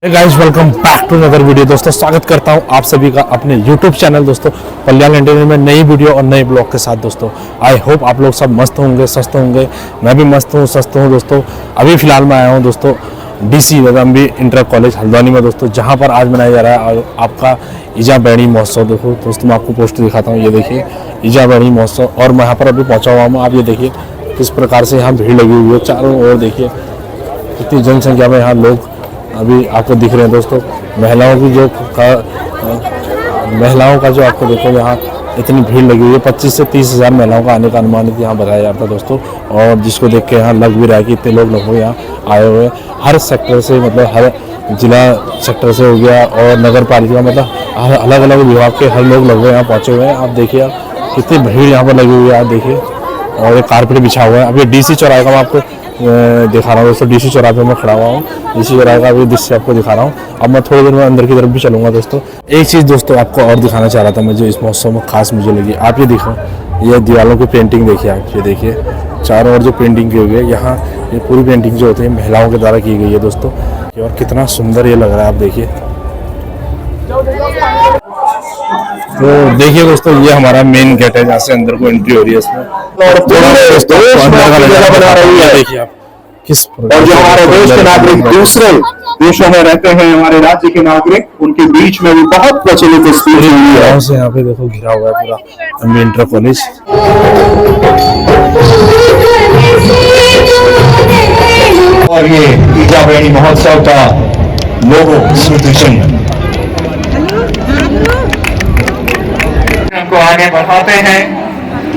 Guys welcome back to another video. दोस्तों स्वागत करता हूं आप सभी का अपने यूट्यूब चैनल दोस्तों कल्याण एंटरटेनमेंट में नई वीडियो और नए ब्लॉग के साथ। दोस्तों आई होप आप लोग सब मस्त होंगे, स्वस्थ होंगे। मैं भी मस्त हूं, स्वस्थ हूं। दोस्तों अभी फिलहाल मैं आया हूं दोस्तों DC वेदांबी इंटर कॉलेज हल्द्वानी में दोस्तों, जहां पर आज मनाया जा रहा है आपका ईजा बैणी महोत्सव। देखो दोस्तों मैं आपको पोस्टर दिखाता हूँ, ये देखिए ईजा बैणी महोत्सव। और मैं यहाँ पर अभी पहुँचा हुआ हूँ। आप ये देखिए किस प्रकार से यहाँ भीड़ लगी हुई है चारों ओर। देखिए कितनी जनसंख्या में यहाँ लोग अभी आपको दिख रहे हैं दोस्तों। महिलाओं का जो आपको देखो यहाँ इतनी भीड़ लगी हुई है। 25 से 30 हज़ार महिलाओं का आने का अनुमानित यहाँ बताया जाता है दोस्तों। और जिसको देख के यहाँ लग भी रहा है कि इतने लोग यहाँ आए हुए हैं हर सेक्टर से, मतलब हर जिला सेक्टर से हो गया और नगर पालिका, मतलब अलग अलग विभाग के हर लोग लगभग यहाँ पहुँचे हुए हैं। आप देखिए आप कितनी भीड़ यहाँ पर लगी हुई है। आप देखिए और एक कारपेट बिछा हुआ है। अब ये DC चौराहे का मैं आपको दिखा रहा हूँ दोस्तों। DC चौराहे पे मैं खड़ा हुआ हूँ। DC चौराहे का भी दृश्य आपको दिखा रहा हूँ। अब मैं थोड़ी देर में अंदर की तरफ भी चलूँगा दोस्तों। एक चीज़ दोस्तों आपको और दिखाना चाह रहा था मैं, जो इस महोत्सव में खास मुझे लगी। आप ये देखो, ये दीवारों की पेंटिंग देखिए। आप ये देखिए चारों ओर जो पेंटिंग की हुई है यहाँ, ये पूरी पेंटिंग जो होती है महिलाओं के द्वारा की गई है दोस्तों। और कितना सुंदर ये लग रहा है, आप देखिए। तो देखिए दोस्तों ये हमारा मेन गेट है जहाँ से अंदर को एंट्री हो रही है इसमें। और देखिए आप किस और जो हमारे देश के नागरिक दूसरे देशों में रहते हैं, हमारे राज्य के नागरिक, उनके बीच में भी बहुत प्रचलित स्पीच हुई है। से यहाँ पे देखो घिरा हुआ है पूरा इंटर कॉलेज। और ये ईजा बैणी महोत्सव का लोगो स्मृति चिन्ह को आगे बढ़ाते हैं।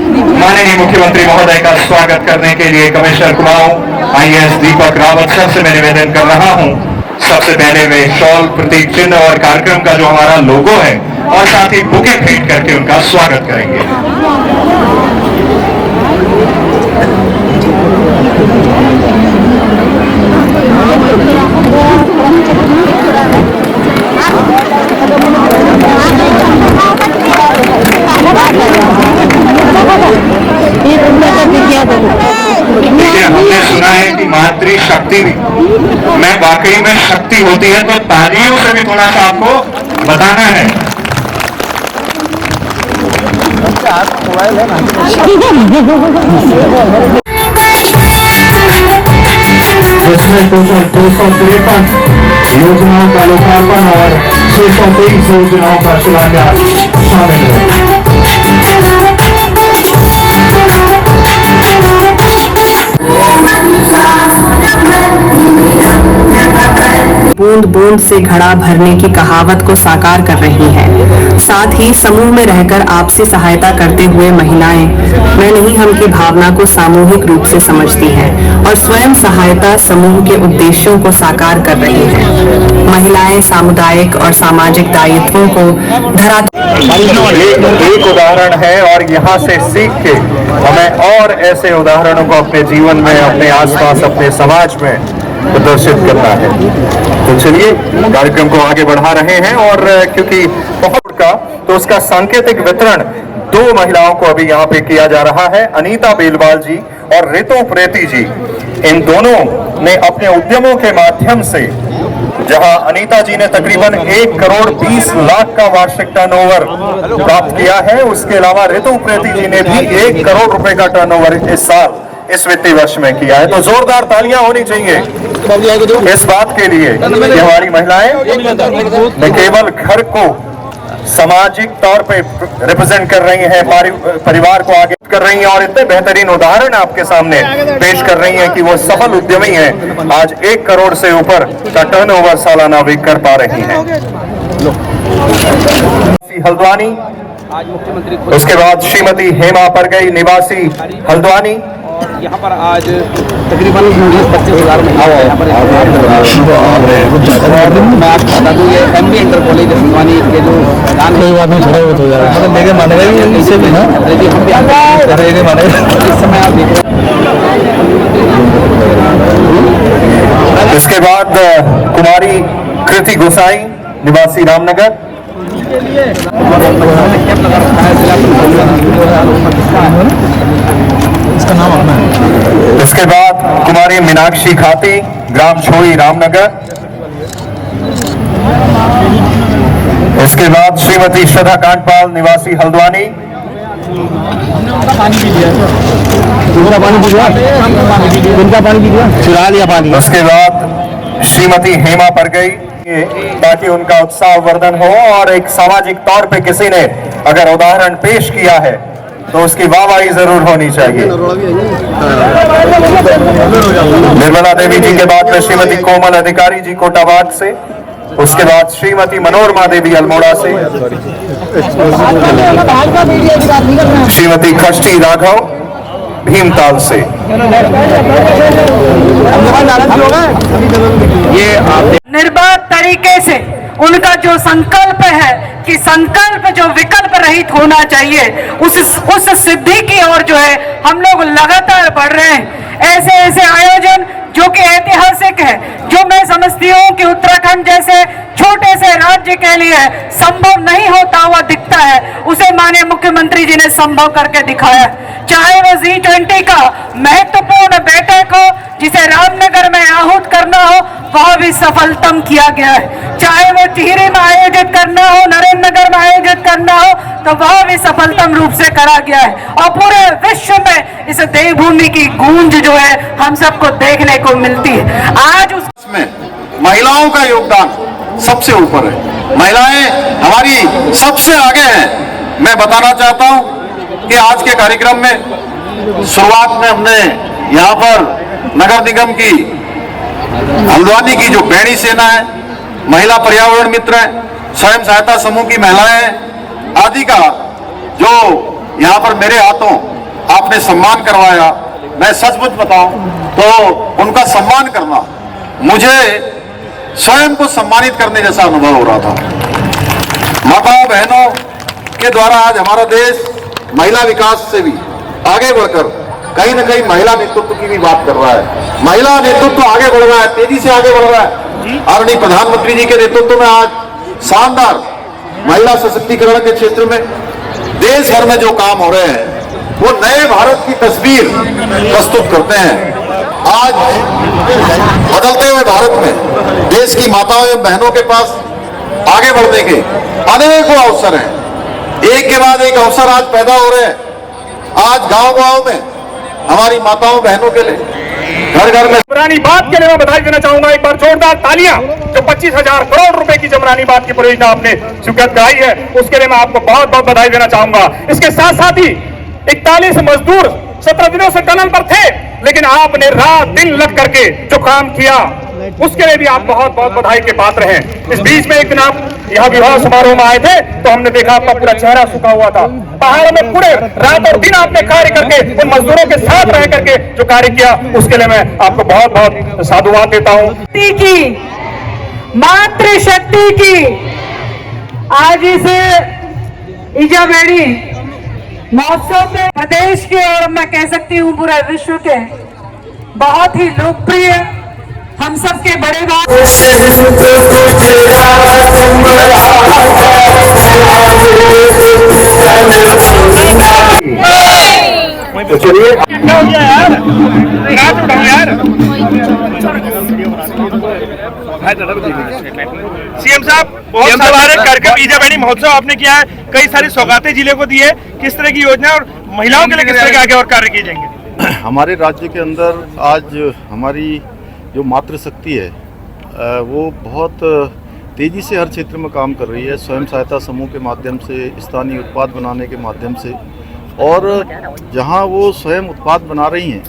माननीय मुख्यमंत्री महोदय का स्वागत करने के लिए commissioner Kumaon IAS Deepak Rawat sir से मैं निवेदन कर रहा हूं, सबसे पहले वे शॉल, प्रतीक चिन्ह और कार्यक्रम का जो हमारा लोगो है और साथ ही बुके भेंट करके उनका स्वागत करेंगे। हमने सुना है कि मातृ शक्ति, मैं वाकई में शक्ति होती है, तो तालियों से भी थोड़ा सा आपको बताना है। इसमें टोटल 253 योजनाओं का लोकार्पण और 623 योजनाओं का शिलान्यास शामिल है। बूंद बूंद से घड़ा भरने की कहावत को साकार कर रही है। साथ ही समूह में रहकर आपसी सहायता करते हुए महिलाएं मैं नहीं हम की भावना को सामूहिक रूप से समझती हैं और स्वयं सहायता समूह के उद्देश्यों को साकार कर रही हैं। महिलाएं सामुदायिक और सामाजिक दायित्वों को एक उदाहरण है और यहाँ से सीख के हमें और ऐसे उदाहरणों को अपने जीवन में, अपने आसपास, अपने समाज में प्रदर्शित करना है। तो चलिए कार्यक्रम को आगे बढ़ा रहे हैं। और क्योंकि बहुत का तो उसका सांकेतिक वितरण 2 महिलाओं को अभी यहाँ पे किया जा रहा है, अनीता बेलवाल जी और ऋतु प्रेती जी। इन दोनों ने अपने उद्यमों के माध्यम से, जहां अनीता जी ने तकरीबन 1 करोड़ 20 लाख का वार्षिक टर्नओवर प्राप्त किया है, उसके अलावा ऋतु प्रेती जी ने भी 1 करोड़ रुपए का टर्नओवर इस साल, इस वित्तीय वर्ष में किया है। तो जोरदार तालियां होनी चाहिए इस बात के लिए कि हमारी महिलाएं न केवल घर को सामाजिक तौर पे रिप्रेजेंट कर रही हैं, परिवार को आगे कर रही हैं और इतने बेहतरीन उदाहरण आपके सामने पेश कर रही हैं कि वो सफल उद्यमी हैं। आज 1 करोड़ से ऊपर का टर्नओवर सालाना भी कर पा रही हैं। हल्द्वानी, उसके बाद श्रीमती हेमा परगई निवासी हल्द्वानी। यहाँ पर आज तकरीबन 25,000 महिलाएं यहाँ पर मैं आपको बता दूँ, ये MB इंटर कॉलेज हल्द्वानी के जो इस समय आप देख रहे हैं। इसके बाद कुमारी कृति गोसाई निवासी रामनगर। इसका नाम अपना है। इसके बाद कुमारी मीनाक्षी खाती, ग्राम छोई, रामनगर। इसके बाद श्रीमती श्रद्धा कांडपाल निवासी हल्द्वानी, चुरा लिया पानी। उसके बाद श्रीमती हेमा परगई, ताकि उनका उत्साह वर्धन हो और एक सामाजिक तौर पे किसी ने अगर उदाहरण पेश किया है तो उसकी वाहवाही जरूर होनी चाहिए। निर्मला देवी जी के बाद में श्रीमती कोमल अधिकारी जी कोटाबाग से, उसके बाद श्रीमती मनोरमा देवी अल्मोड़ा से, श्रीमती खष्टी राघव भीमताल से। निर्बाध तरीके से उनका जो संकल्प है कि संकल्प जो विकल्प रहित होना चाहिए, उस सिद्धि की ओर जो है हम लोग लगातार बढ़ रहे हैं। ऐसे ऐसे आयोजन जो कि ऐतिहासिक है, जो मैं समझती हूँ कि उत्तराखंड जैसे छोटे से राज्य के लिए संभव नहीं होता हुआ दिखता है, उसे माननीय मुख्यमंत्री जी ने संभव करके दिखाया। चाहे वो G20 का महत्वपूर्ण बैठक हो जिसे रामनगर में आहूत करना हो, वह भी सफलतम किया गया है। चाहे वो टिहरी में आयोजित करना हो, नरेंद्र नगर में आयोजित करना हो, तो वह भी सफलतम रूप से करा गया है। और पूरे विश्व में इस देवभूमि की गूंज जो है हम सबको देखने को मिलती है। आज उसमें महिलाओं का योगदान सबसे ऊपर है। महिलाएं हमारी सबसे आगे हैं। मैं बताना चाहता हूं कि आज के कार्यक्रम में शुरुआत में हमने यहाँ पर नगर निगम की हल्द्वानी की जो बैणी सेना है, महिला पर्यावरण मित्र है, स्वयं सहायता समूह की महिलाएं आदि का जो यहाँ पर मेरे हाथों आपने सम्मान करवाया, मैं सचमुच बताऊं तो उनका सम्मान करना मुझे स्वयं को सम्मानित करने जैसा अनुभव हो रहा था। माताओं बहनों के द्वारा आज हमारा देश महिला विकास से भी आगे बढ़कर कहीं न कहीं महिला नेतृत्व की भी बात कर रहा है। महिला नेतृत्व आगे बढ़ रहा है, तेजी से आगे बढ़ रहा है। आदरणीय प्रधानमंत्री जी के नेतृत्व में आज शानदार महिला सशक्तिकरण के क्षेत्र में देश भर में जो काम हो रहे हैं वो नए भारत की तस्वीर प्रस्तुत करते हैं। आज बदलते हुए भारत में देश की माताओं एवं बहनों के पास आगे बढ़ने के अनेकों अवसर हैं। एक के बाद एक अवसर आज पैदा हो रहे हैं। आज गांव-गांव में हमारी माताओं बहनों के लिए, घर घर में जमरानी बात के लिए मैं बधाई देना चाहूंगा। एक बार जोरदार तालियां। जो 25,000 करोड़ रुपए की जमरानी बात की परियोजना आपने स्वीकृत कराई है, उसके लिए मैं आपको बहुत बहुत बधाई देना चाहूंगा। इसके साथ साथ ही 41 मजदूर 17 दिनों से टनल पर थे, लेकिन आपने रात दिन लग करके जो काम किया उसके लिए भी आप बहुत बहुत बधाई के पात्र हैं। इस बीच में एक दिन आप यहाँ विवाह समारोह में आए थे तो हमने देखा आपका पूरा चेहरा सूखा हुआ था। पहाड़ों में पूरे रात और दिन आपने कार्य करके उन मजदूरों के साथ रह करके जो कार्य किया, उसके लिए मैं आपको बहुत बहुत साधुवाद देता हूँ। की मातृशक्ति की आज इस इजाबेड़ी महोत्सव में प्रदेश के और मैं कह सकती हूँ पूरे विश्व के बहुत ही लोकप्रिय, हम सबके बड़े बात तो चलिए सीएम साहब, बहुत सारे कार्यक्रम इजाबेड़ी महोत्सव आपने किया है, कई सारी सौगातें जिले को दी है, किस तरह की योजना और महिलाओं के लिए किस तरह के आगे और कार्य किए जाएंगे? हमारे राज्य के अंदर आज हमारी जो मातृशक्ति है वो बहुत तेज़ी से हर क्षेत्र में काम कर रही है। स्वयं सहायता समूह के माध्यम से, स्थानीय उत्पाद बनाने के माध्यम से, और जहां वो स्वयं उत्पाद बना रही हैं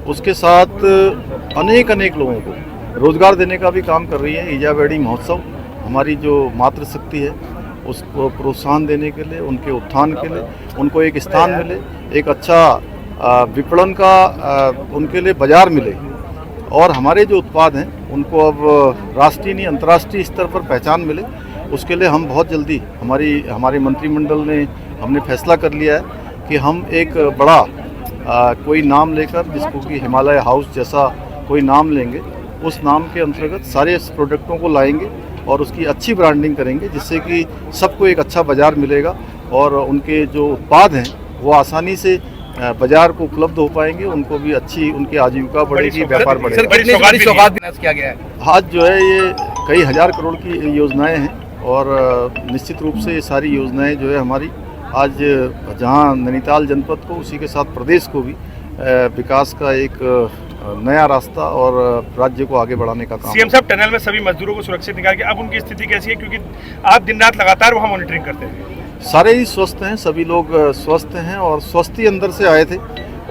उसके साथ अनेक लोगों को रोज़गार देने का भी काम कर रही है। इजाबेड़ी महोत्सव हमारी जो मातृशक्ति है उसको प्रोत्साहन देने के लिए, उनके उत्थान के लिए, उनको एक स्थान मिले, एक अच्छा विपणन का उनके लिए बाज़ार मिले, और हमारे जो उत्पाद हैं उनको अब राष्ट्रीय नहीं अंतर्राष्ट्रीय स्तर पर पहचान मिले। उसके लिए हम बहुत जल्दी हमारे मंत्रिमंडल ने हमने फैसला कर लिया है कि हम एक बड़ा कोई नाम लेकर, जिसको कि हिमालय हाउस जैसा कोई नाम लेंगे, उस नाम के अंतर्गत सारे प्रोडक्टों को लाएंगे और उसकी अच्छी ब्रांडिंग करेंगे, जिससे कि सबको एक अच्छा बाज़ार मिलेगा और उनके जो उत्पाद हैं वो आसानी से बाजार को उपलब्ध हो पाएंगे, उनको भी अच्छी उनकी आजीविका बढ़ेगी, व्यापार बढ़ेगा। किया गया है आज जो है ये कई हजार करोड़ की योजनाएं हैं और निश्चित रूप से ये सारी योजनाएं जो है हमारी आज जहां नैनीताल जनपद को उसी के साथ प्रदेश को भी विकास का एक नया रास्ता और राज्य को आगे बढ़ाने का काम। सीएम साहब, टनल में सभी मजदूरों को सुरक्षित निकाल के अब उनकी स्थिति कैसी है, क्योंकि आप दिन रात लगातार वहाँ मॉनिटरिंग करते हैं? सारे ही स्वस्थ हैं, सभी लोग स्वस्थ हैं और स्वस्थ ही अंदर से आए थे।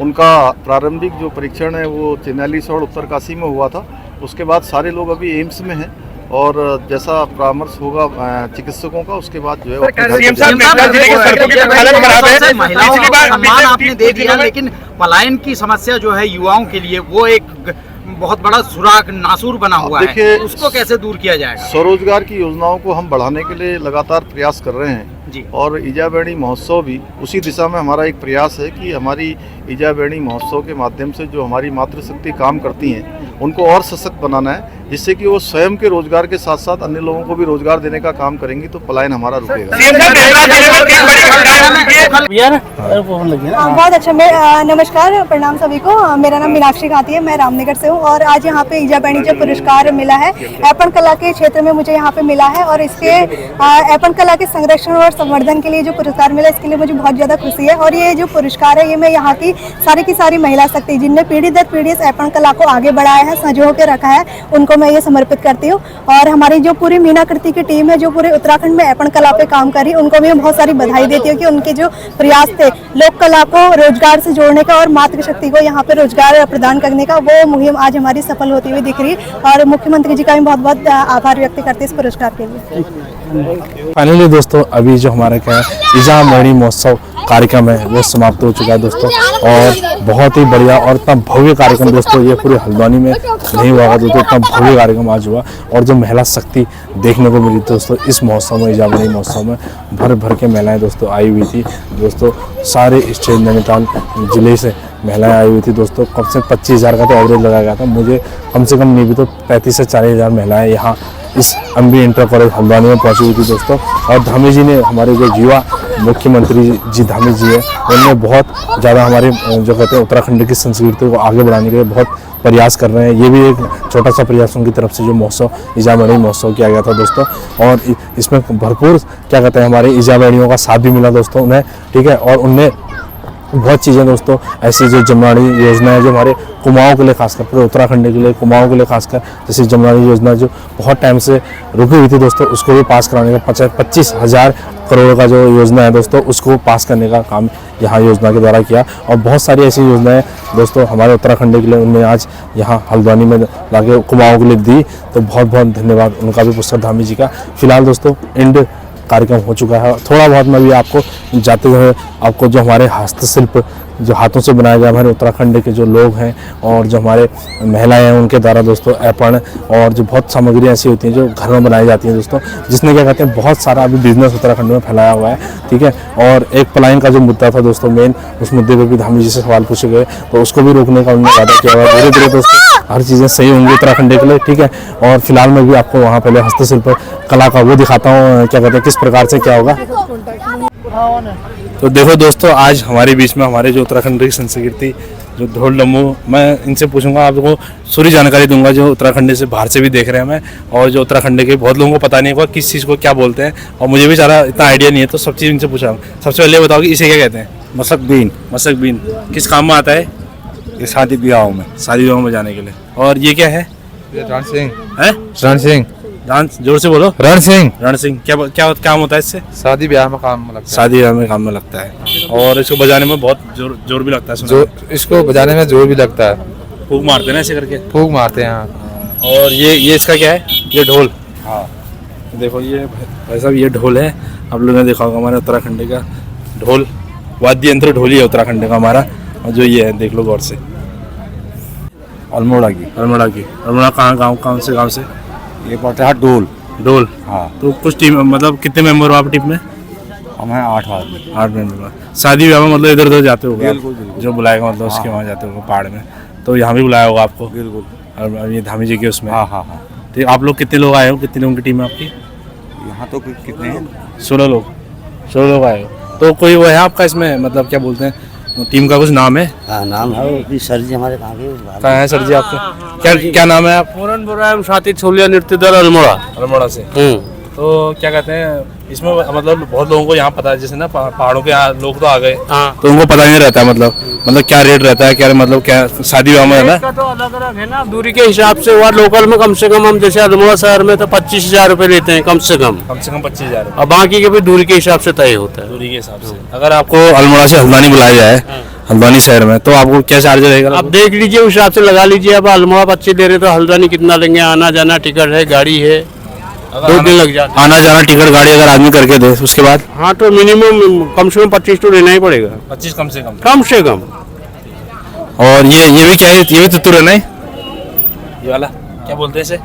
उनका प्रारंभिक जो परीक्षण है वो चेनाली और उत्तरकाशी में हुआ था। उसके बाद सारे लोग अभी एम्स में हैं और जैसा परामर्श होगा चिकित्सकों का उसके बाद जो है सीएम साहब, सम्मान आपने दे दिया, लेकिन पलायन की समस्या जो है युवाओं के लिए वो एक बहुत बड़ा सुराग नासूर बना हुआ है, उसको कैसे दूर किया जाएगा? स्वरोजगार की योजनाओं को हम बढ़ाने के लिए लगातार प्रयास कर रहे हैं जी। और ईजाबेणी महोत्सव भी उसी दिशा में हमारा एक प्रयास है कि हमारी ईजाबेणी महोत्सव के माध्यम से जो हमारी मातृशक्ति काम करती हैं उनको और सशक्त बनाना है, जिससे कि वो स्वयं के रोजगार के साथ साथ अन्य लोगों को भी रोजगार देने का काम करेंगी तो पलायन हमारा रुकेगा। बहुत अच्छा। मैं नमस्कार, प्रणाम सभी को। मेरा नाम मीनाक्षी खाती है, मैं रामनगर से हूँ और आज यहाँ पे ईजाबेणी जो पुरस्कार मिला है ऐपण कला के क्षेत्र में मुझे यहाँ पे मिला है और इसके ऐपण कला के संरक्षण और संवर्धन के लिए जो पुरस्कार मिला इसके लिए मुझे बहुत ज़्यादा खुशी है। और ये जो पुरस्कार है ये मैं यहाँ की सारी महिला शक्ति जिनने पीढ़ी दर पीढ़ी इस ऐपण कला को आगे बढ़ाया है, संजो के रखा है, उनको मैं ये समर्पित करती हूँ। और हमारी जो पूरी मीनाकृति की टीम है जो पूरे उत्तराखंड में ऐपण कला पे काम करी, उनको मैं बहुत सारी बधाई देती हूँ कि उनके जो प्रयास थे लोक कला को रोजगार से जोड़ने का और मातृशक्ति को यहाँ पे रोजगार प्रदान करने का, वो मुहिम आज हमारी सफल होती हुई दिख रही है। और मुख्यमंत्री जी का भी बहुत बहुत आभार व्यक्त करते हैं इस पुरस्कार के लिए। फाइनली दोस्तों अभी जो हमारे क्या है ईजाबेणी महोत्सव कार्यक्रम है वो समाप्त हो चुका है दोस्तों, और बहुत ही बढ़िया और इतना भव्य कार्यक्रम दोस्तों ये पूरे हल्द्वानी में नहीं हुआ दोस्तों, इतना भव्य कार्यक्रम आज हुआ। और जो महिला शक्ति देखने को मिली दोस्तों इस महोत्सव में, ईजाबेणी महोत्सव में भर के महिलाएं दोस्तों आई हुई थी दोस्तों। सारे स्टेट नैनीताल जिले से महिलाएं आई हुई थी दोस्तों। कम से 25,000 का तो एवरेज लगाया गया था, मुझे कम से कम नहीं भी तो 35 से 40,000 महिलाएं यहाँ इस एमबी इंटर कॉलेज हल्द्वानी में पहुंची हुई थी दोस्तों। और धामी जी ने, हमारे जो युवा मुख्यमंत्री जी धामी जी है, उन्होंने बहुत ज़्यादा हमारे जो कहते हैं उत्तराखंड की संस्कृति को आगे बढ़ाने के लिए बहुत प्रयास कर रहे हैं। ये भी एक छोटा सा प्रयास उनकी तरफ से जो महोत्सव ईजाबेणी महोत्सव किया गया था दोस्तों, और इसमें भरपूर क्या कहते हैं हमारे ईजाबेणियों का साथ भी मिला दोस्तों उन्हें, ठीक है। और उनने बहुत चीज़ें दोस्तों ऐसी जो जमनानी योजना है जो हमारे कुमाऊं के लिए खासकर, पूरे उत्तराखंड के लिए कुमाऊं के लिए खासकर, जैसे जमनानी योजना जो बहुत टाइम से रुकी हुई थी दोस्तों, उसको भी पास कराने का 25,000 करोड़ का जो योजना है दोस्तों उसको पास करने का काम यहाँ योजना के द्वारा किया। और बहुत सारी ऐसी योजनाएं दोस्तों हमारे उत्तराखंड के लिए उन्होंने आज यहाँ हल्द्वानी में लाके कुमाऊं के लिए दी, तो बहुत बहुत धन्यवाद उनका भी पुष्कर धामी जी का। फिलहाल दोस्तों एंड कार्यक्रम हो चुका है। थोड़ा बहुत मैं भी आपको जाते हुए आपको जो हमारे हस्तशिल्प जो हाथों से बनाए गए हमारे उत्तराखंड के जो लोग हैं और जो हमारे महिलाएं हैं उनके द्वारा दोस्तों ऐपण और जो बहुत सामग्री ऐसी होती हैं जो घर में बनाई जाती हैं दोस्तों, जिसने क्या कहते हैं बहुत सारा अभी बिजनेस उत्तराखंड में फैलाया हुआ है, ठीक है। और एक पलायन का जो मुद्दा था दोस्तों मेन, उस मुद्दे पर भी धामी जी से सवाल पूछे गए, तो उसको भी रोकने का उन्होंने वादा किया हुआ है। धीरे धीरे दोस्तों हर चीज़ें सही होंगी उत्तराखंड के लिए, ठीक है। और फिलहाल मैं भी आपको वहाँ पहले हस्तशिल्प कला का वो दिखाता हूँ, क्या कहते हैं किस प्रकार से क्या होगा। तो देखो दोस्तों आज हमारे बीच में हमारे जो उत्तराखंड की संस्कृति जो ढोल डमरू, मैं इनसे पूछूंगा, आपको पूरी जानकारी दूंगा जो उत्तराखंड से बाहर से भी देख रहे हैं मैं, और जो उत्तराखंड के बहुत लोगों को पता नहीं होगा किस चीज़ को क्या बोलते हैं, और मुझे भी सारा इतना आइडिया नहीं है, तो सब चीज़ इनसे पूछा। सबसे पहले बताओ कि इसे क्या कहते हैं? मसकबीन। मसकबीन किस काम में आता है? ये शादी ब्याहों में, शादी ब्याहों में जाने के लिए। और ये क्या है? रण सिंह है? रण सिंह डांस जोर से बोलो। रण सिंह। रण सिंह क्या काम होता है इससे? शादी ब्याह में काम लगता है। शादी ब्याह में काम में लगता है, और इसको बजाने में बहुत जोर भी लगता है। इसको बजाने में जोर भी लगता है, फूंक मारते हैं ना ऐसे करके, फूंक मारते हैं। हाँ। और ये इसका क्या है? ये ढोल। हाँ देखो ये भाई साहब ये ढोल है, आप लोगों ने देखा होगा हमारे उत्तराखंड का ढोल, वाद्य यंत्र ढोल ही है उत्तराखंड का हमारा। और जो ये है देख लो गौर से, अल्मोड़ा की। अल्मोड़ा कहाँ से गाँव से? ये पड़ता है डोल। हाँ तो कुछ टीम मतलब कितने मेंबर हो आप टीम में? हम हैं 8 आदमी। 8 मेंबर। शादी ब्याह में मतलब इधर उधर जाते होगे? बिल्कुल। जो बुलाएगा मतलब उसके वहाँ जाते होगे पहाड़ में, तो यहाँ भी बुलाया होगा आपको? बिल्कुल। और ये धामी जी के उसमें? हाँ। ठीक, आप लोग कितने लोग आए हो? कितने लोगों की टीम है आपकी? यहाँ तो कितने हैं? 16 लोग आए हो। तो कोई वो है आपका इसमें मतलब क्या बोलते हैं टीम का कुछ नाम है? हाँ नाम है वो सर जी हमारे कहाँ के कहाँ है सर जी आपके? क्या नाम है आप? पूरन बुराम साथी छोलिया नृत्य दल अल्मोड़ा। अल्मोड़ा से। तो क्या कहते हैं इसमें, मतलब बहुत लोगों को यहाँ पता है, जैसे ना पहाड़ों के यहाँ लोग तो आ गए, तो उनको पता नहीं रहता है मतलब क्या रेट रहता है, क्या मतलब क्या शादी विवाह में है ना? तो अलग अलग है ना, दूरी के हिसाब से। वहाँ लोकल में कम से कम हम जैसे अल्मोड़ा शहर में तो 25,000 रुपए लेते हैं कम से कम 25,000। और बाकी के भी दूरी के हिसाब से तय होता है। दूरी के हिसाब से अगर आपको अल्मोड़ा से हल्द्वानी बुलाया जाए, हल्द्वानी शहर में, तो आपको क्या चार्ज रहेगा? आप देख लीजिए, उस हिसाब से लगा लीजिए। अब अल्मोड़ा 25 दे रहे तो हल्द्वानी कितना लेंगे? आना जाना टिकट है, गाड़ी है, 2 दिन लग जाता है। आना जाना टिकट गाड़ी अगर आदमी करके दे उसके बाद? हाँ तो मिनिमम कम से कम 25 तो लेना ही पड़ेगा। 25 कम से कम। और ये भी क्या है? ये भी तुतुर है नहीं? ये वाला क्या बोलते हैं इसे?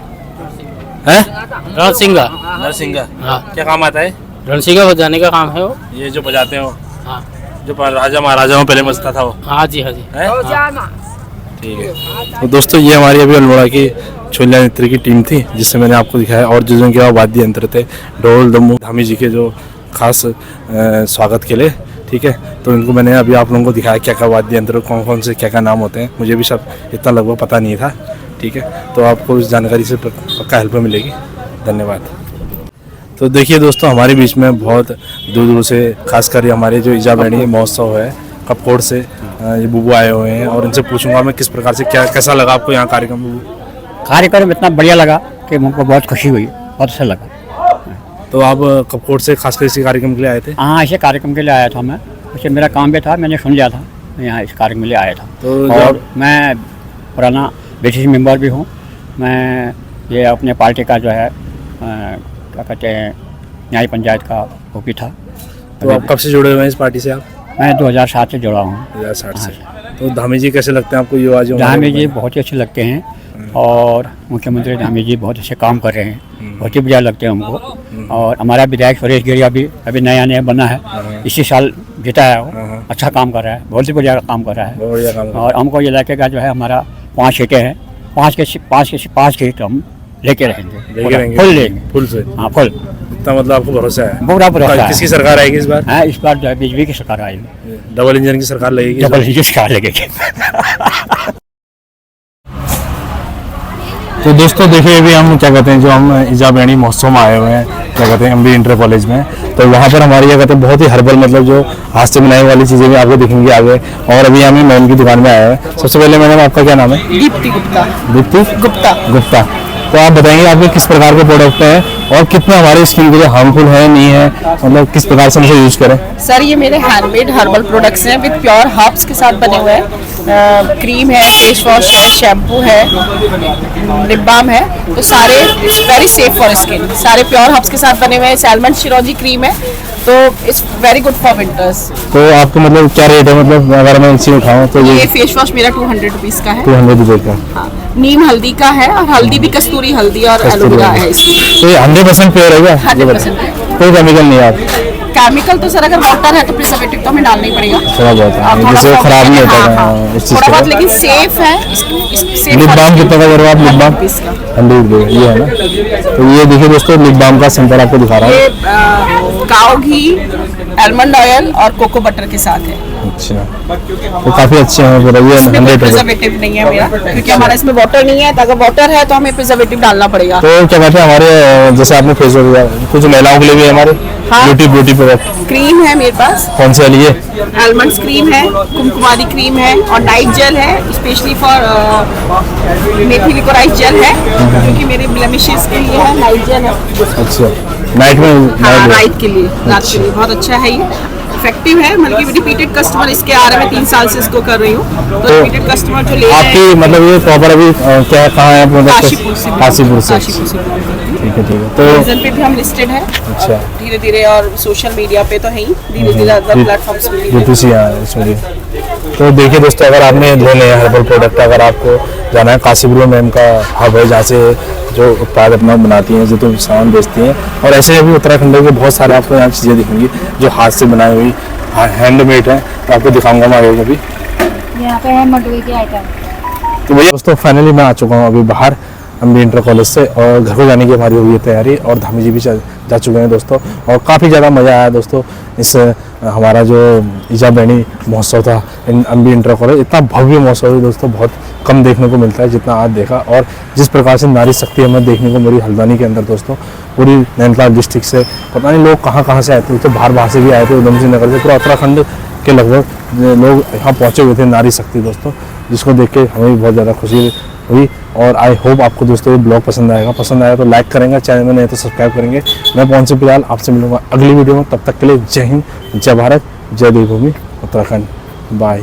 हैं? रणसिंगा। नरसिंगा। हाँ। क्या काम आता है? रणसिंगा बजाने का काम है वो। ये जो बजाते हैं वो? हाँ। जो राजा महाराजा में पहले बजता था वो? हाँ जी, हाँ जी। ठीक है। तो दोस्तों ये हमारी अभी अल्मोड़ा की छोलिया नृत्य की टीम थी, जिससे मैंने आपको दिखाया। और जो जिनके वाद्य यंत्र थे, ढोल दमू, धामी जी के जो खास स्वागत के लिए, ठीक है। तो इनको मैंने अभी आप लोगों को दिखाया क्या क्या वाद्य यंत्र, कौन कौन से क्या क्या नाम होते हैं। मुझे भी सब इतना लगभग पता नहीं था, ठीक है। तो आपको इस जानकारी से पक्का हेल्प मिलेगी। धन्यवाद। तो देखिए दोस्तों, हमारे बीच में बहुत दूर दूर से, खासकर हमारे जो ईजाबेणी महोत्सव है कपकोट से, ये बुबू आए हुए हैं और इनसे पूछूंगा मैं किस प्रकार से कैसा लगा आपको यहाँ कार्यक्रम? कार्यक्रम इतना बढ़िया लगा कि हमको बहुत खुशी हुई, बहुत अच्छा लगा। तो आप कपकोट से खासकर इसी कार्यक्रम के लिए आए थे? हाँ, इसे कार्यक्रम के लिए आया था मैं। वैसे मेरा काम भी था, मैंने सुन लिया था, मैं यहाँ इस कार्यक्रम के लिए आया था। तो और मैं पुराना बीटीसी मेंबर भी हूँ। मैं ये अपने पार्टी का जो है क्या कहते हैं, न्याय पंचायत का वो भी था। तो आप कब से जुड़े हुए हैं इस पार्टी से आप? मैं 2007 से जुड़ा हूँ। 2007 से। तो धामी जी कैसे लगते हैं आपको? युवा जो धामी जी बहुत ही अच्छे लगते हैं और मुख्यमंत्री धामी जी बहुत अच्छे काम कर रहे हैं, बहुत ही बढ़िया लगते हैं हमको। और हमारा विधायक सुरेश गिरिया भी अभी नया बना है, इसी साल जीता है वो। अच्छा काम कर रहा है, बहुत ही बढ़िया काम कर रहा है। और हमको ये इलाके का जो है हमारा 5 सीटें हैं, 5 सीट हम लेके रहेंगे, फुल लेंगे, फुल से। हाँ फुल। इतना मतलब आपको भरोसा है? पूरा भरोसा है। किसकी सरकार आएगी इस बार? हाँ, इस बार जो है बीजेपी की सरकार आएगी। डबल इंजन की सरकार लगेगी? डबल इंजन सरकार लगेगी। तो दोस्तों देखिए, अभी हम क्या कहते हैं, जो हम ईजाबेणी महोत्सव में आए हुए हैं, क्या कहते हैं एमबी इंटर कॉलेज में। तो वहाँ पर हमारी क्या कहते हैं बहुत ही हर्बल, मतलब जो हाथ से बनाने वाली चीज़ें भी आपको दिखेंगी आगे। और अभी हमें मैम की दुकान में आए हैं। सबसे पहले मैडम आपका क्या नाम है? दीप्ति गुप्ता। दीप्ति गुप्ता। तो आप बताएंगे आपके किस प्रकार के प्रोडक्ट हैं और कितना हमारे स्किन के लिए हार्मफुल है नहीं है, मतलब किस प्रकार से उसे यूज़ करें? सर ये मेरे हैंडमेड हर्बल प्रोडक्ट्स हैं विद प्योर हर्ब्स के साथ बने हुए हैं। क्रीम है, फेस वॉश है, शैम्पू है, लिप बाम है। तो सारे वेरी सेफ फॉर स्किन, सारे प्योर हर्ब्स के साथ बने हुए हैं। सैलमन शिरोजी क्रीम है, तो it's very good for winters. तो आपको मतलब क्या रेट है, मतलब अगर मैं इसे उठाऊँ तो? ये फेस वॉश मेरा 200 रुपीज़ का है। 200 रुपये का। हाँ, नीम हल्दी का है और हल्दी भी कस्तूरी हल्दी और एलोवेरा है इसमें। तो ये 100% प्योर है क्या? 100% कोई केमिकल नहीं है? केमिकल तो सर अगर वाटर है तो प्रिजर्वेटिव तो हमें डालना ही पड़ेगा थोड़ा बहुत, जिससे वो खराब नहीं होता है इस चीज़ थोड़ा बहुत, का। लेकिन सेफ है। लिप बाम कितना का करो आप? लिप बाम 100 रुपये, ये है ना? तो ये देखिए दोस्तों, लिप बाम का सैंपल आपको दिखा रहा ये हूँ। काऊ घी, आलमंड ऑयल और कोको बटर के साथ है। अच्छा, तो काफ़ी अच्छे हैं। ये 100 रुपये। प्रिजर्वेटिव नहीं है मेरा, क्योंकि हमारा इसमें वाटर नहीं है। तो अगर वाटर है तो हमें प्रिजर्वेटिव डालना पड़ेगा। तो क्या कहते हैं हमारे, जैसे आपने फेस कुछ महिलाओं के लिए भी हमारे ब्यूटी प्रोडक्ट क्रीम है मेरे पास। कौन सी वाली है? आलमंड्स क्रीम है, कुमकुमारी क्रीम है और नाइट जेल है, specially for methi liquorice gel है, क्योंकि मेरे ब्लेमिशेस के लिए है। नाइट जेल है। अच्छा, नाइट में? हाँ, नाइट के लिए, रात के लिए बहुत अच्छा है। ये इफेक्टिव है, मतलब रिपीटेड कस्टमर इसके आ रहे हैं। मैं 3 साल से इसको कर रही हूँ। तो रिपीटेड कस्टमर जो ले रहे हैं। आपकी मतलब ये प्रॉपर अभी क्या कहाँ है? काशीपुर से। काशीपुर से। ठीक है। तो रीजन पे भी हम लिस्टेड है। अच्छा, धीरे धीरे, और सोशल मीडिया पे तो है ही, धीरे धीरे अदर प्लेटफॉर्म्स पे भी B2C। तो देखिए दोस्तों, अगर आपने लेने हैं हर्बल प्रोडक्ट, अगर आपको जाना है काशीपुर, मैम का हब है जहाँ से जो उत्पाद अपना बनाती हैं, जो तो सामान बेचती हैं। और ऐसे भी उत्तराखंड के बहुत सारे आपको यहाँ चीज़ें दिखेंगी जो हाथ से बनाई हुई हैंडमेड है। तो आपको दिखाऊंगा मैं आगे कभी। यहाँ पे है मडुई के आइटम। तो भैया दोस्तों, फाइनली मैं आ चुका हूँ अभी बाहर एमबी इंटर कॉलेज से, और घर को जाने की हमारी हुई है तैयारी, और धामी जी भी जा चुके हैं दोस्तों। और काफ़ी ज़्यादा मज़ा आया दोस्तों इस हमारा जो ईजा बैणी महोत्सव था एमबी इंटर कॉलेज। इतना भव्य महोत्सव है दोस्तों, बहुत कम देखने को मिलता है जितना आज देखा। और जिस प्रकार से नारी शक्ति हमें देखने को मिली हल्द्वानी के अंदर दोस्तों, पूरी नैनीताल डिस्ट्रिक्ट से पता नहीं लोग कहाँ से आए थे दोस्तों, बाहर से भी आए थे, उधम सिंह नगर से, पूरा उत्तराखंड के लगभग लोग यहाँ पहुँचे हुए थे नारी शक्ति दोस्तों, जिसको देख के हमें भी बहुत ज़्यादा खुशी हुई। और आई होप आपको दोस्तों ये ब्लॉग पसंद आएगा, पसंद आया तो लाइक करेंगे, चैनल में नए तो सब्सक्राइब करेंगे। मैं पवन सिंह पिलाल आपसे मिलूंगा अगली वीडियो में, तब तक के लिए जय हिंद, जय भारत, जय देवभूमि उत्तराखंड, बाय।